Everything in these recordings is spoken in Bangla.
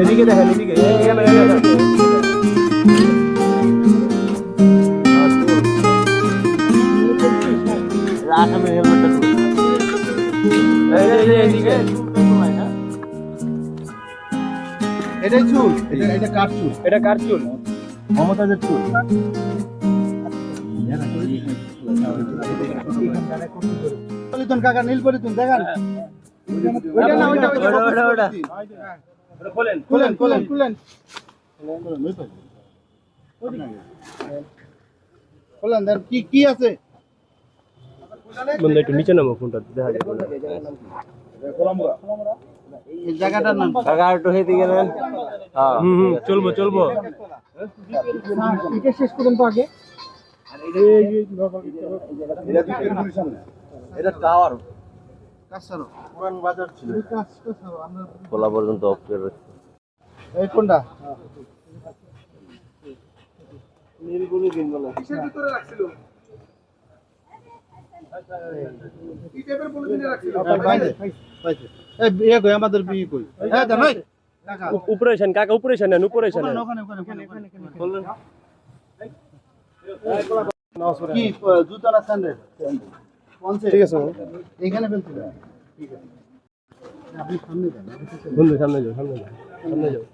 এদিকে দেখেন, এদিকে এটাই চুল, এটা কার চুল? এটা কার চুল? মমতাজের চুল। কাকা নীল পরিতুন দেখেন, ওটা না, ওটা খোলেন খোলেন খোলেন খোলেন খোলেন, দেন কি কি আছে বন্ধু? একটু নিচে নামো, ফোনটা দেখা যায় এই জায়গাটার নাম। কাকা একটু হেদিকে নেন। চলবো চলবো, এটা শেষ পর্যন্ত আগে। এটা টাওয়ার কাছারো পুরান বাজার ছিল, খোলা পর্যন্ত অফ করে রাখছে। এই কোনটা নীলগুলি দিন বলে কিসের ভিতরে রাখছিল? কি টাইপের পলিথিনে রাখছিল? বাইরে বাইরে। এই বিয়ে কই আমাদের বিয়ে কই? হ্যাঁ জান ভাই কাকা উপরে আছেন, কাকা উপরে আছেন, উপরে আছেন, ওখানে ওখানে বললেন কি জুতা না স্যান্ডেল? ঠিক আছে এখানে ফেলতে দাও। ঠিক আছে আপনি সামনে যান, বন্ধু সামনে যাও, সামনে যাও, সামনে যাও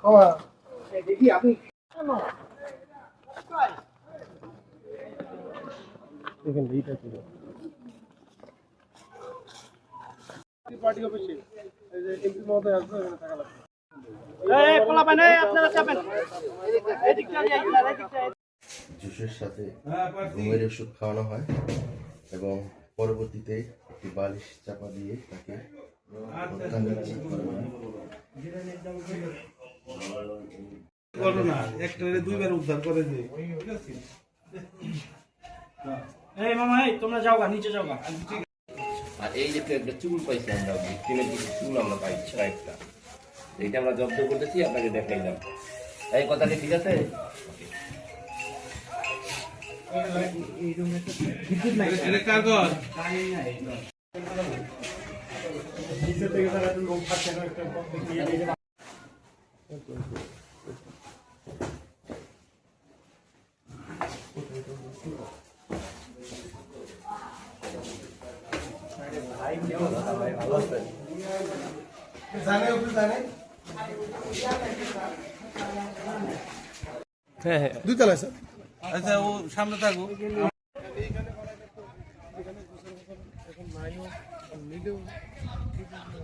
বাবা। দেখি আপনি এখানে এইটা ছিল পার্টি অফিসে, এই যে এমপি মহোদয় আসবে, এখানে টাকা লাগবে। এই পোলা বানাই আপনারা চাপেন, এদিকটা নিয়ে আইলা, এদিকটা। জুসের সাথে ঘুমের ওষুধ খাওয়ানো হয় এবং পরবর্তীতে একটি বালিশ চাপা দিয়ে তাকে দুইবার উদ্ধার করে দিই। এই মামা, এই তোমরা যাও গা, নিচে যাও গা। আর এই যে একটা চুল পাইছি আমরা, ভিক্টিমের কিছু চুল আমরা পাইছি একটা, এইটা আমরা জব্দ করতেছি, আপনাকে দেখাইলাম। এই কথাটা ঠিক আছে? হ্যাঁ হ্যাঁ দুই তলায় স্যার। আচ্ছা ও সামনে থাকো।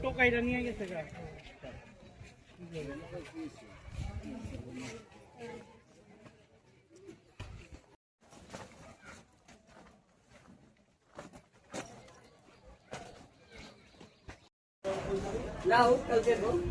টোকাইটা নিয়ে গেছে গা। Now, I'll get home.